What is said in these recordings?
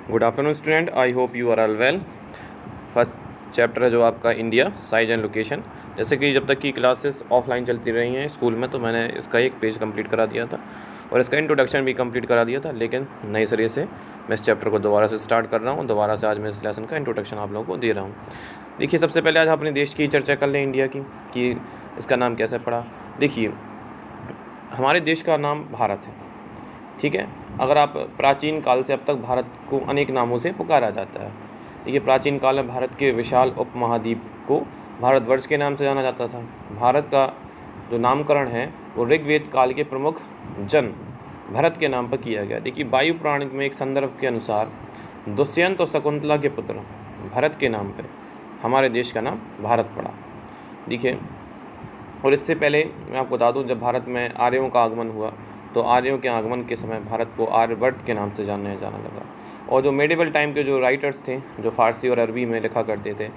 Good afternoon student, I hope you are all well. First chapter है जो आपका India, size and location. जैसे कि जब तक की क्लासेस ऑफलाइन चलती रही हैं स्कूल में, तो मैंने इसका एक पेज कंप्लीट करा दिया था और इसका इंट्रोडक्शन भी कंप्लीट करा दिया था, लेकिन नए सिरे से मैं इस चैप्टर को दोबारा से स्टार्ट कर रहा हूँ। दोबारा से आज मैं इस लेसन का इंट्रोडक्शन आप लोगों को दे रहा हूँ। देखिए, सबसे पहले आज अपने देश की चर्चा कर लें, इंडिया की, कि इसका नाम कैसे पड़ा। देखिए, हमारे देश का नाम भारत है, ठीक है। अगर आप प्राचीन काल से अब तक भारत को अनेक नामों से पुकारा जाता है। देखिए, प्राचीन काल में भारत के विशाल उपमहाद्वीप को भारतवर्ष के नाम से जाना जाता था। भारत का जो नामकरण है वो ऋग्वेद काल के प्रमुख जन भरत के नाम पर किया गया। देखिए, वायु पुराण में एक संदर्भ के अनुसार दुष्यंत और शकुंतला के पुत्र भरत के नाम पर हमारे देश का नाम भारत पड़ा। देखिए, और इससे पहले मैं आपको बता दूं, जब भारत में आर्यों का आगमन हुआ तो आर्यों के आगमन के समय भारत को आर्यवर्त के नाम से जाना लगा। और जो मेडिवल टाइम के जो राइटर्स थे, जो फारसी और अरबी में लिखा करते थे,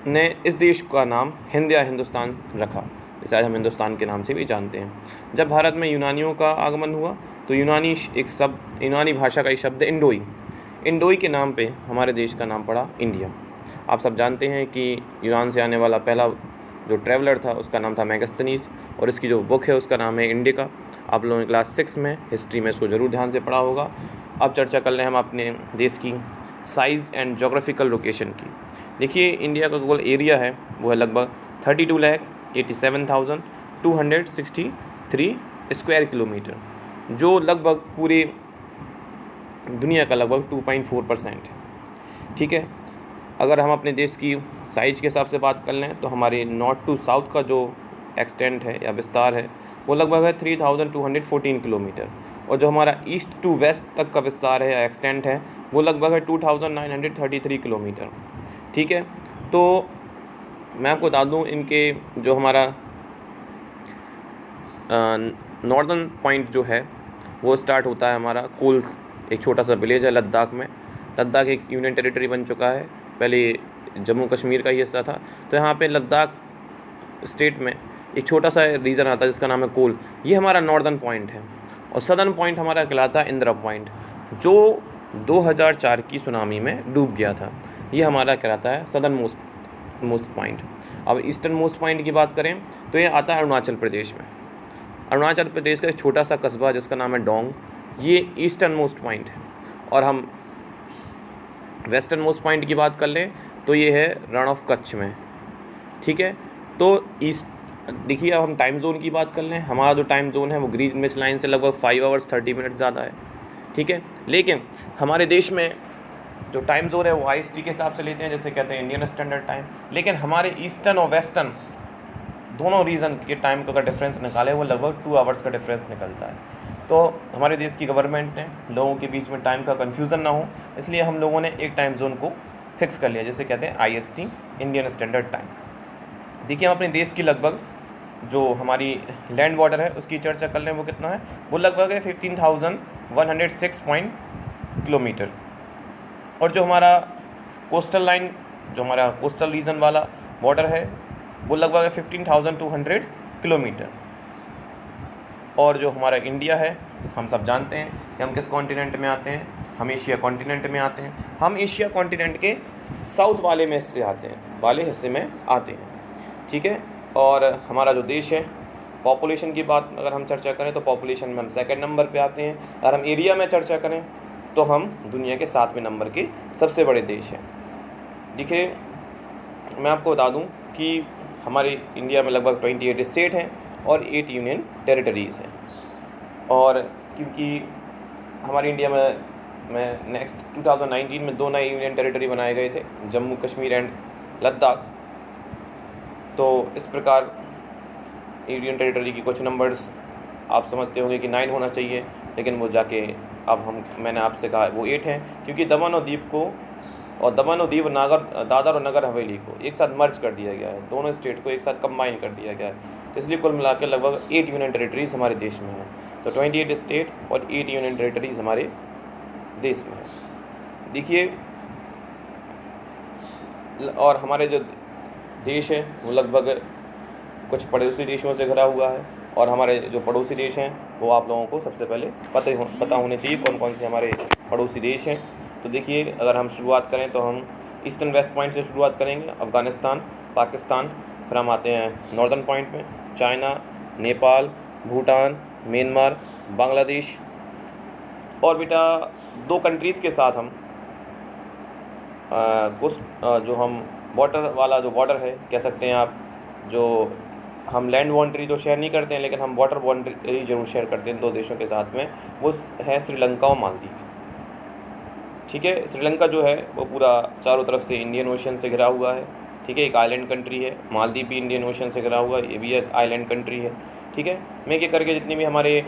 ने इस देश का नाम हिंद या हिंदुस्तान रखा, जिसे आज हम हिंदुस्तान के नाम से भी जानते हैं। जब भारत में यूनानियों का आगमन हुआ तो यूनानी भाषा का एक शब्द इंडोई के नाम पे हमारे देश का नाम पड़ा इंडिया। आप सब जानते हैं कि यूनान से आने वाला पहला जो ट्रैवलर था उसका नाम था मैगस्थनीज, और इसकी जो बुक है उसका नाम है इंडिका। आप लोगों ने क्लास 6 में हिस्ट्री में इसको ज़रूर ध्यान से पढ़ा होगा। अब चर्चा कर रहे हैं हम अपने देश की साइज़ एंड जोग्राफिकल लोकेशन की। देखिए, इंडिया का कुल एरिया है वो है लगभग 32,87,263 स्क्वायर किलोमीटर, जो लगभग पूरी दुनिया का लगभग 2.4% है, ठीक है। अगर हम अपने देश की साइज के हिसाब से बात कर लें तो हमारे नॉर्थ टू साउथ का जो एक्सटेंट है या विस्तार है वो लगभग है 3,214 किलोमीटर, और जो हमारा ईस्ट टू वेस्ट तक का विस्तार है या एक्सटेंट है वो लगभग है 2,933 किलोमीटर, ठीक है। तो मैं आपको बता दूं, इनके जो हमारा नॉर्दर्न पॉइंट जो है वो स्टार्ट होता है हमारा कोल, एक छोटा सा विलेज है लद्दाख में। लद्दाख एक यूनियन टेरिटरी बन चुका है, पहले जम्मू कश्मीर का ही हिस्सा था। तो यहाँ पे लद्दाख स्टेट में एक छोटा सा रीजन आता है जिसका नाम है कोल। ये हमारा नॉर्दर्न पॉइंट है, और सदर्न पॉइंट हमारा कहलाता है इंदिरा पॉइंट, जो 2004 की सुनामी में डूब गया था। ये हमारा कहलाता है सदर्न मोस्ट पॉइंट। अब ईस्टर्न मोस्ट पॉइंट की बात करें तो ये आता है अरुणाचल प्रदेश में। अरुणाचल प्रदेश का एक छोटा सा कस्बा जिसका नाम है डोंग, ये ईस्टर्न मोस्ट पॉइंट है। और हम वेस्टर्न मोस्ट पॉइंट की बात कर लें तो ये है रण ऑफ कच्छ में, ठीक है। तो ईस्ट देखिए, अब हम टाइम जोन की बात कर लें। हमारा जो टाइम जोन है वो ग्रीनविच लाइन से लगभग 5 आवर्स 30 मिनट ज़्यादा है, ठीक है। लेकिन हमारे देश में जो टाइम जोन है वो IST के हिसाब से लेते हैं, जैसे कहते हैं इंडियन स्टैंडर्ड टाइम। लेकिन हमारे ईस्टर्न और वेस्टर्न दोनों रीजन के टाइम का अगर डिफरेंस निकाले वो लगभग 2 आवर्स का डिफरेंस निकलता है। तो हमारे देश की गवर्नमेंट ने लोगों के बीच में टाइम का कन्फ्यूज़न ना हो, इसलिए हम लोगों ने एक टाइम जोन को फिक्स कर लिया, जैसे कहते हैं IST, इंडियन स्टैंडर्ड टाइम। देखिए, हम अपने देश की लगभग जो हमारी लैंड बॉर्डर है उसकी चर्चा कर लें, वो कितना है, वो लगभग है 15,106 किलोमीटर। और जो हमारा कोस्टल लाइन, जो हमारा कोस्टल रीजन वाला बॉर्डर है वो लगभग है 15,200 किलोमीटर। और जो हमारा इंडिया है, हम सब जानते हैं कि हम किस कॉन्टिनेंट में आते हैं, हम एशिया कॉन्टिनेंट में आते हैं। हम एशिया कॉन्टिनेंट के साउथ वाले में हिस्से हिस्से में आते हैं, ठीक है। और हमारा जो देश है, पॉपुलेशन की बात अगर हम चर्चा करें तो पॉपुलेशन में हम 2nd नंबर पे आते हैं। अगर हम एरिया में चर्चा करें तो हम दुनिया के 7वें नंबर के सबसे बड़े देश हैं। देखिए, मैं आपको बता दूं कि हमारे इंडिया में लगभग 28 स्टेट हैं और 8 यूनियन टेरिटरीज़ हैं। और क्योंकि हमारे इंडिया में नेक्स्ट 2019 में 2 नए यूनियन टेरिटरी बनाए गए थे, जम्मू कश्मीर एंड लद्दाख। तो इस प्रकार यूनियन टेरिटरी की कुछ नंबर्स आप समझते होंगे कि 9 होना चाहिए, लेकिन वो जाके मैंने आपसे कहा वो 8 हैं, क्योंकि दमन और दीव दादर और नगर हवेली को एक साथ मर्ज कर दिया गया है, दोनों स्टेट को एक साथ कंबाइन कर दिया गया है। तो इसलिए कुल मिलाकर लगभग 8 यूनियन टेरिटरीज़ हमारे देश में हैं। तो 28 स्टेट और 8 यूनियन टेरिटरीज़ हमारे देश में है। देखिए, और हमारे जो देश है वो लगभग कुछ पड़ोसी देशों से घिरा हुआ है, और हमारे जो पड़ोसी देश हैं वो आप लोगों को सबसे पहले पता होने चाहिए कौन कौन से हमारे पड़ोसी देश हैं। तो देखिए अगर हम शुरुआत करें तो हम ईस्टर्न वेस्ट पॉइंट से शुरुआत करेंगे, अफ़गानिस्तान, पाकिस्तान, फिर हम आते हैं नॉर्दर्न पॉइंट में, चाइना, नेपाल, भूटान, म्यांमार, बांग्लादेश, और बेटा 2 कंट्रीज़ के साथ हम कुछ जो हम बॉर्डर वाला जो बॉर्डर है कह सकते हैं आप, जो हम लैंड बाउंड्री तो शेयर नहीं करते हैं लेकिन हम वाटर बाउंड्री जरूर शेयर करते हैं 2 देशों के साथ में, वो है श्रीलंका और मालदीव। ठीक है, श्रीलंका जो है वो पूरा चारों तरफ से इंडियन ओशन से घिरा हुआ है। ठीक है, एक आइलैंड कंट्री है। मालदीव भी इंडियन ओशन से घिरा हुआ है, ये भी एक आइलैंड कंट्री है। ठीक है, मैं ये करके जितनी भी हमारे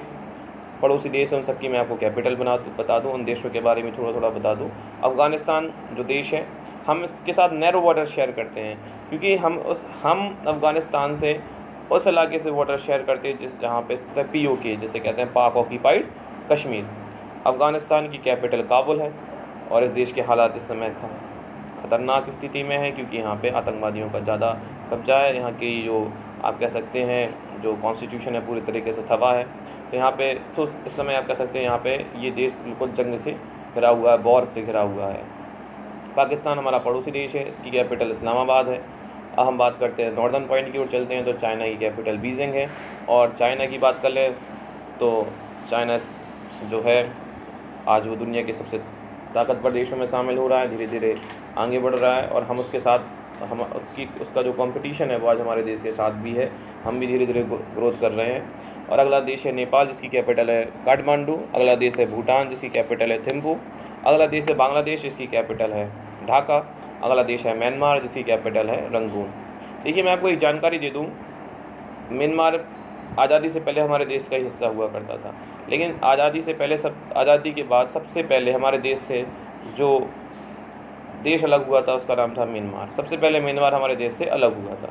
पड़ोसी देश हैं उन सबकी मैं आपको कैपिटल बता दूँ, उन देशों के बारे में थोड़ा थोड़ा बता दूँ। अफ़गानिस्तान जो देश है, हम इसके साथ नैरो बॉर्डर शेयर करते हैं, क्योंकि हम अफ़गानिस्तान से उस इलाके से बॉर्डर शेयर करते हैं जहाँ पे स्थित है POK, जिसे कहते हैं पाक ऑक्यूपाइड कश्मीर। अफ़गानिस्तान की कैपिटल काबुल है और इस देश के हालात इस समय ख़तरनाक स्थिति में है, क्योंकि यहाँ पे आतंकवादियों का ज़्यादा कब्जा है। यहाँ की जो आप कह सकते हैं जो कॉन्स्टिट्यूशन है पूरी तरीके से तबाह है। तो यहाँ पे इस समय आप कह सकते हैं यहाँ पे ये देश बिल्कुल जंग से घिरा हुआ है, वॉर से घिरा हुआ है। पाकिस्तान हमारा पड़ोसी देश है, इसकी कैपिटल इस्लामाबाद है। अब हम बात करते हैं नॉर्दर्न पॉइंट की ओर चलते हैं, तो चाइना की कैपिटल बीजिंग है। और चाइना की बात कर लें तो चाइना जो है आज वो दुनिया के सबसे ताकतवर देशों में शामिल हो रहा है, धीरे धीरे आगे बढ़ रहा है, और हम उसके साथ उसका जो कंपटीशन है वो आज हमारे देश के साथ भी है। हम भी धीरे धीरे ग्रोथ कर रहे हैं। और अगला देश है नेपाल, जिसकी कैपिटल है काठमांडू। अगला देश है भूटान, जिसकी कैपिटल है थिम्पू। अगला देश है बांग्लादेश, जिसकी कैपिटल है ढाका। अगला देश है म्यांमार, जिसकी कैपिटल है रंगून। देखिए मैं आपको एक जानकारी दे दूँ, म्यांमार आज़ादी से पहले हमारे देश का ही हिस्सा हुआ करता था, लेकिन आज़ादी के बाद सबसे पहले हमारे देश से जो देश अलग हुआ था उसका नाम था म्यांमार। सबसे पहले म्यांमार हमारे देश से अलग हुआ था।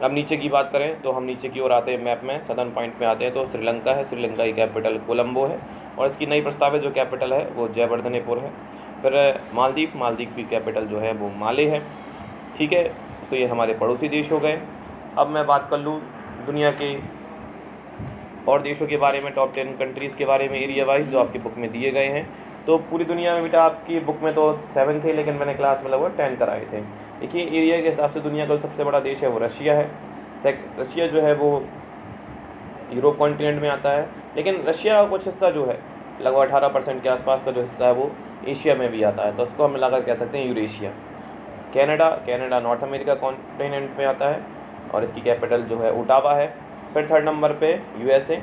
अब नीचे की बात करें तो हम नीचे की ओर आते हैं, मैप में सदर्न पॉइंट में आते हैं तो श्रीलंका है। श्रीलंका की कैपिटल कोलंबो है और इसकी नई प्रस्तावित जो कैपिटल है वो जयवर्धनेपुर है। फिर मालदीव की कैपिटल जो है वो माले है। ठीक है, तो ये हमारे पड़ोसी देश हो गए। अब मैं बात कर लूँ दुनिया के और देशों के बारे में, टॉप 10 कंट्रीज़ के बारे में एरिया वाइज जो आपकी बुक में दिए गए हैं। तो पूरी दुनिया में बेटा आपकी बुक में तो 7 थे, लेकिन मैंने क्लास में लगभग 10 कराए थे। देखिए एरिया के हिसाब से दुनिया का सबसे बड़ा देश है वो रशिया है। रशिया जो है वो यूरोप कॉन्टिनेंट में आता है, लेकिन रशिया का कुछ हिस्सा जो है लगभग 18% के आसपास का जो हिस्सा है वो एशिया में भी आता है, तो उसको हम मिलाकर कह सकते हैं Eurasia. Canada north America continent में आता है और इसकी कैपिटल जो है ओटावा है। फिर 3rd नंबर पे USA,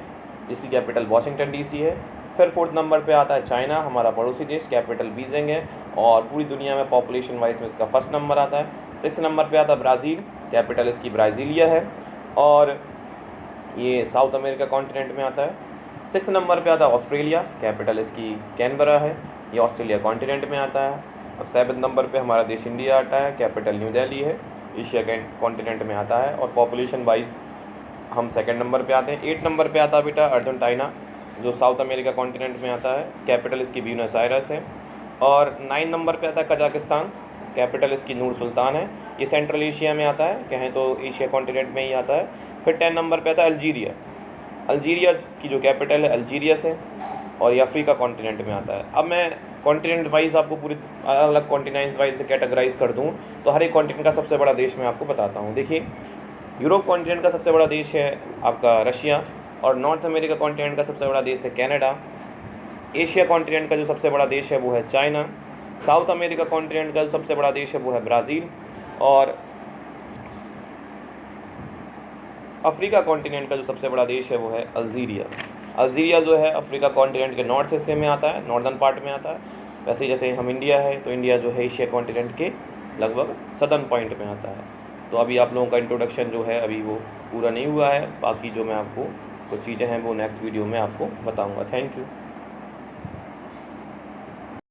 जिसकी कैपिटल वाशिंगटन DC है। फिर 4th नंबर पे आता है चाइना, हमारा पड़ोसी देश, कैपिटल बीजिंग है और पूरी दुनिया में पॉपुलेशन वाइज में इसका 1st नंबर आता है। 6th नंबर पे आता है ब्राज़ील, कैपिटल इसकी ब्राज़ीलिया है और ये साउथ अमेरिका कॉन्टिनेंट में आता है। 6th नंबर पे आता है ऑस्ट्रेलिया, कैपिटल इसकी कैनबरा है, ये ऑस्ट्रेलिया कॉन्टिनेंट में आता है। अब 7th नंबर पे हमारा देश इंडिया आता है, कैपिटल न्यू दिल्ली है, एशिया कॉन्टिनेंट में आता है और पॉपुलेशन वाइज हम 2nd नंबर पे आते हैं। 8th नंबर पे आता है बेटा अर्जेंटीना, जो साउथ अमेरिका कॉन्टिनेंट में आता है, कैपिटल इसकी ब्यूनस आयरस है। और 9 नंबर पे आता है कजाकिस्तान, कैपिटल इसकी नूर सुल्तान है, ये सेंट्रल एशिया में आता है, कहें तो एशिया कॉन्टिनेंट में ही आता है। फिर 10 नंबर पे आता है अल्जीरिया की जो कैपिटल है अल्जीरियस है और ये अफ्रीका कॉन्टिनेंट में आता है। अब मैं कॉन्टिनेंट वाइज आपको पूरी अलग अलग कॉन्टिनेंट्स वाइज से कैटेगराइज कर दूँ तो हर एक कॉन्टिनेंट का सबसे बड़ा देश मैं आपको बताता हूँ। देखिए यूरोप कॉन्टिनेंट का सबसे बड़ा देश है आपका रशिया और नॉर्थ अमेरिका कॉन्टिनेंट का सबसे बड़ा देश है कनाडा। एशिया कॉन्टिनेंट का जो सबसे बड़ा देश है वो है चाइना। साउथ अमेरिका कॉन्टिनेंट का जो सबसे बड़ा देश है वो है ब्राज़ील और अफ्रीका कॉन्टिनेंट का जो सबसे बड़ा देश है वो है अल्जीरिया जो है अफ्रीका कॉन्टिनेंट के नॉर्थ हिस्से में आता है, नॉर्दर्न पार्ट में आता है। वैसे जैसे हम इंडिया है तो इंडिया जो है एशिया कॉन्टिनेंट के लगभग सदर्न पॉइंट में आता है। तो अभी आप लोगों का इंट्रोडक्शन जो है अभी वो पूरा नहीं हुआ है, बाकी जो मैं आपको कुछ चीज़ें हैं वो नेक्स्ट वीडियो में आपको बताऊंगा। Thank you.